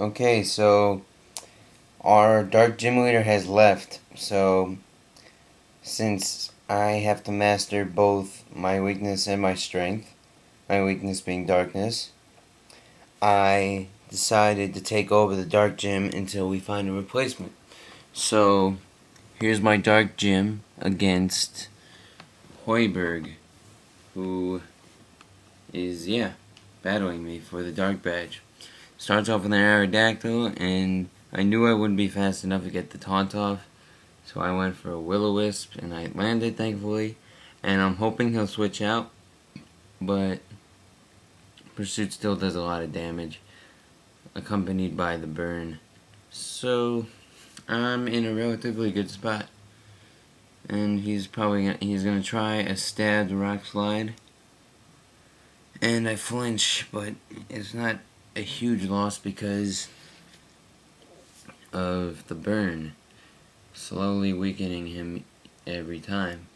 Okay, so our Dark Gym Leader has left, so since I have to master both my weakness and my strength, my weakness being darkness, I decided to take over the Dark Gym until we find a replacement. So, here's my Dark Gym against Hoidberg, who is, battling me for the Dark Badge. Starts off with an Aerodactyl, and I knew I wouldn't be fast enough to get the taunt off, so I went for a Will-O-Wisp, and I landed, thankfully, and I'm hoping he'll switch out, but Pursuit still does a lot of damage, accompanied by the burn, so I'm in a relatively good spot. And he's gonna try a stabbed rock slide, and I flinch, but it's not a huge loss because of the burn, slowly weakening him every time.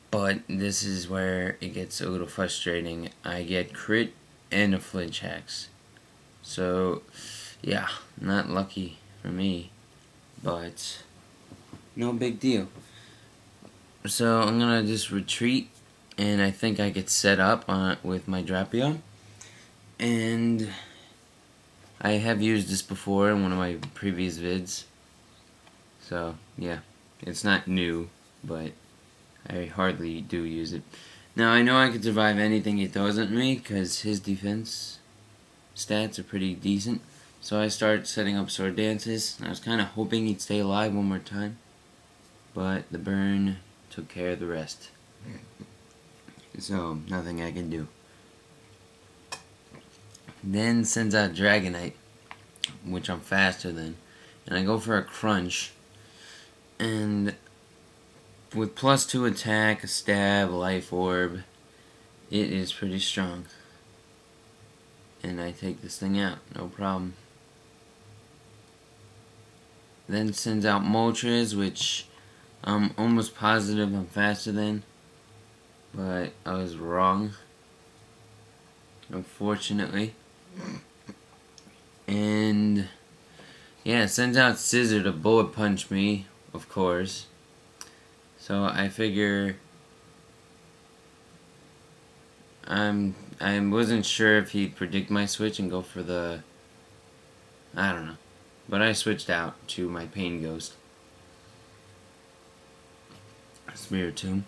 But this is where it gets a little frustrating. I get crit and a flinch hex, so yeah, not lucky for me, but no big deal. So I'm gonna just retreat, and I think I get set up with my Drapion. And I have used this before in one of my previous vids, so yeah, it's not new, but I hardly do use it. Now I know I can survive anything he throws at me because his defense stats are pretty decent, so I start setting up sword dances. I was kind of hoping he'd stay alive one more time, but the burn took care of the rest, so nothing I can do. Then sends out Dragonite, which I'm faster than, and I go for a crunch, and with +2 attack, a stab, life orb, it is pretty strong, and I take this thing out, no problem. Then sends out Moltres, which I'm almost positive I'm faster than, but I was wrong, unfortunately. And yeah, it sends out Scissor to bullet punch me, of course. So I figure I wasn't sure if he'd predict my switch and go for the, I don't know, but I switched out to my Pain Ghost, Spiritomb,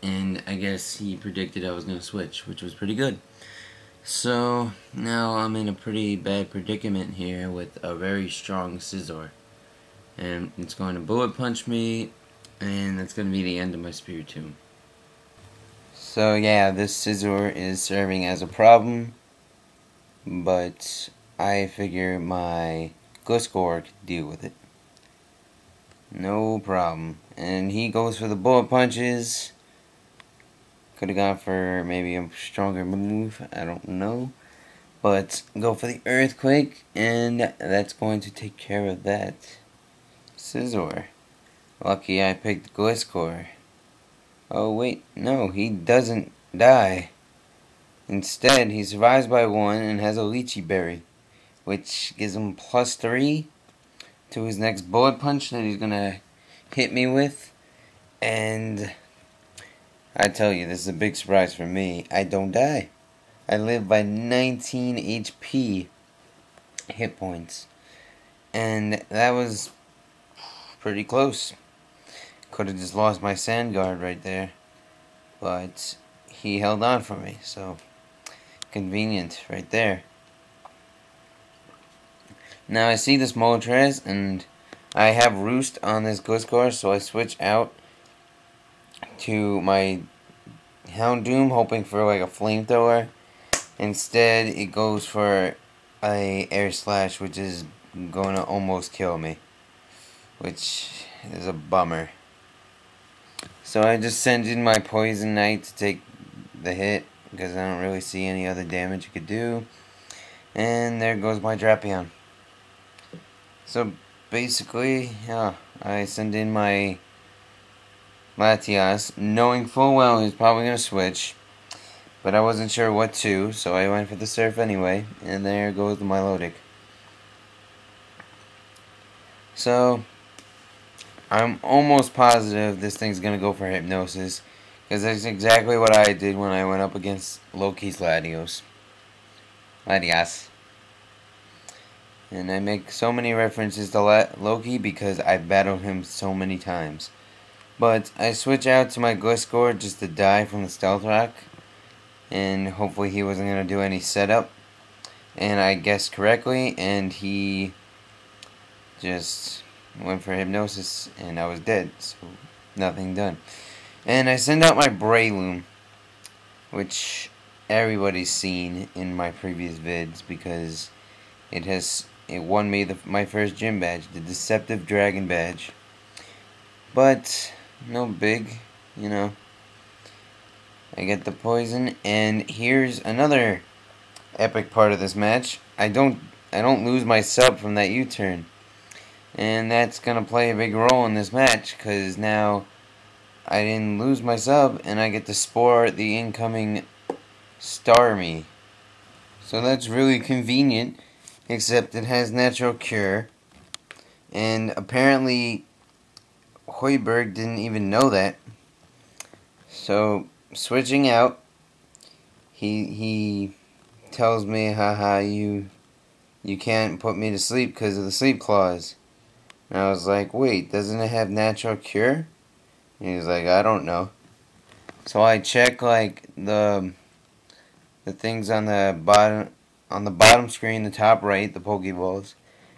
and I guess he predicted I was gonna switch, which was pretty good. So now I'm in a pretty bad predicament here with a very strong Scizor, and it's going to bullet punch me, and that's going to be the end of my Spiritomb. So yeah, this Scizor is serving as a problem, but I figure my Gliscor could deal with it. No problem. And he goes for the bullet punches. Could have gone for maybe a stronger move, I don't know. But go for the Earthquake, and that's going to take care of that. Scizor. Lucky I picked Gliscor. Oh wait, no, he doesn't die. Instead, he survives by 1 and has a Lychee Berry, which gives him +3 to his next bullet punch that he's gonna hit me with. And I tell you, this is a big surprise for me. I don't die. I live by 19 HP hit points. And that was pretty close. Could have just lost my Sandguard right there. But he held on for me, so convenient right there. Now I see this Moltres, and I have Roost on this Gliscor, so I switch out to my Houndoom, hoping for like a flamethrower. Instead, it goes for a Air Slash, which is going to almost kill me, which is a bummer. So I just send in my Poison Knight to take the hit, because I don't really see any other damage it could do. And there goes my Drapion. So basically, yeah, I send in my Latios, knowing full well he's probably going to switch, but I wasn't sure what to, so I went for the Surf anyway, and there goes the Milotic. So I'm almost positive this thing's gonna go for hypnosis, because that's exactly what I did when I went up against Loki's Latios. And I make so many references to Loki because I've battled him so many times. But I switch out to my Gliscor just to die from the Stealth Rock. And hopefully he wasn't going to do any setup. And I guessed correctly, and he just went for hypnosis, and I was dead. So nothing done. And I send out my Breloom, which everybody's seen in my previous vids because it won me my first gym badge, the Deceptive Dragon badge. But no big, you know. I get the poison, and here's another epic part of this match. I don't lose my sub from that U-turn, and that's gonna play a big role in this match because now I didn't lose my sub, and I get to spore the incoming Starmie. So that's really convenient, except it has natural cure, and apparently Hoidberg didn't even know that. So switching out, he tells me, haha, you can't put me to sleep because of the sleep clause. And I was like, wait, doesn't it have natural cure? And he was like, I don't know. So I check like the things on the bottom screen, the top right, the Pokeballs,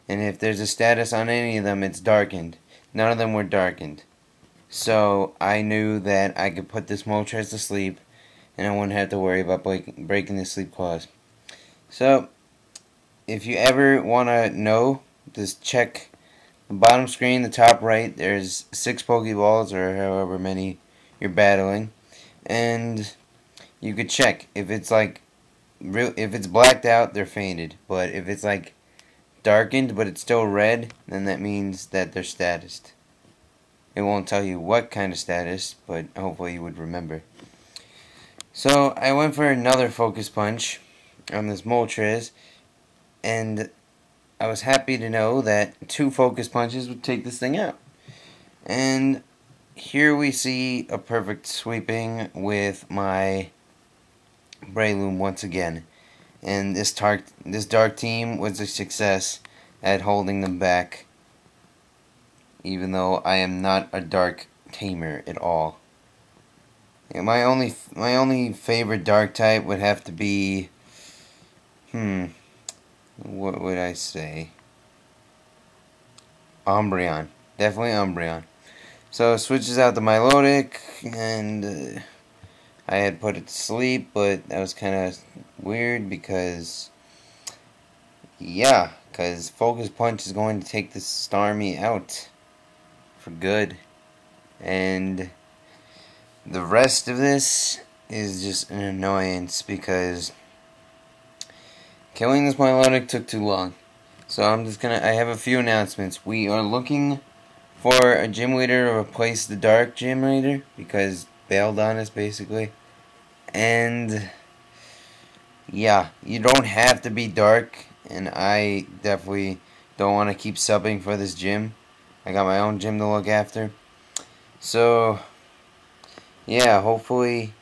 and if there's a status on any of them, it's darkened. None of them were darkened. So I knew that I could put this Moltres to sleep, and I wouldn't have to worry about breaking the sleep clause. So if you ever want to know, just check the bottom screen, the top right. There's 6 Pokeballs, or however many you're battling, and you could check if it's like if it's blacked out, they're fainted. But if it's like darkened but it's still red, then that means that they're statused. It won't tell you what kind of status, but hopefully you would remember. So I went for another Focus Punch on this Moltres, and I was happy to know that 2 Focus Punches would take this thing out. And here we see a perfect sweeping with my Breloom once again. And this dark team was a success at holding them back, even though I am not a dark tamer at all. And my only favorite dark type would have to be what would I say? Umbreon. Definitely Umbreon. So it switches out the Milotic, and I had put it to sleep, but that was kind of weird because, yeah, because Focus Punch is going to take this Starmie out for good. And the rest of this is just an annoyance because killing this Milotic took too long. So I have a few announcements. We are looking for a gym leader to replace the Dark gym leader because bailed on us basically. And yeah, you don't have to be dark, and I definitely don't want to keep subbing for this gym. I got my own gym to look after. So yeah, hopefully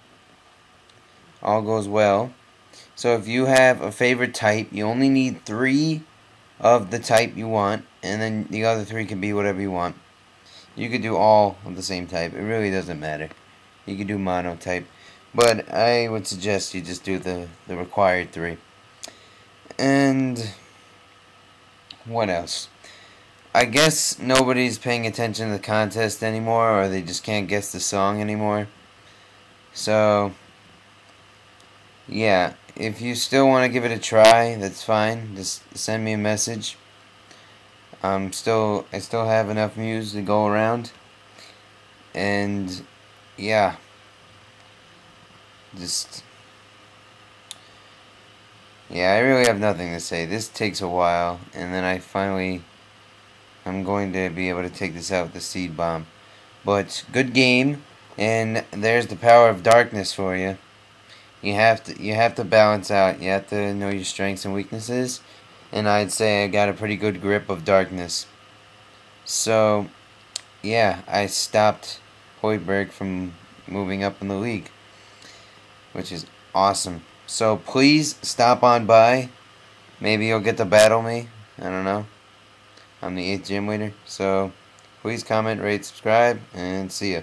all goes well. So if you have a favorite type, you only need 3 of the type you want, and then the other 3 can be whatever you want. You could do all of the same type. It really doesn't matter. You could do mono type. But I would suggest you just do the required 3. And what else? I guess nobody's paying attention to the contest anymore, or they just can't guess the song anymore. So yeah, if you still want to give it a try, that's fine. Just send me a message. I still have enough views to go around. And yeah, I really have nothing to say. This takes a while, and then I'm going to be able to take this out with the Seed Bomb. But good game, and there's the power of darkness for you. You have to balance out. You have to know your strengths and weaknesses, and I'd say I got a pretty good grip of darkness. So, yeah, I stopped Hoidberg from moving up in the league, which is awesome. So please stop on by. Maybe you'll get to battle me. I don't know. I'm the 8th gym leader. So please comment, rate, subscribe, and see ya.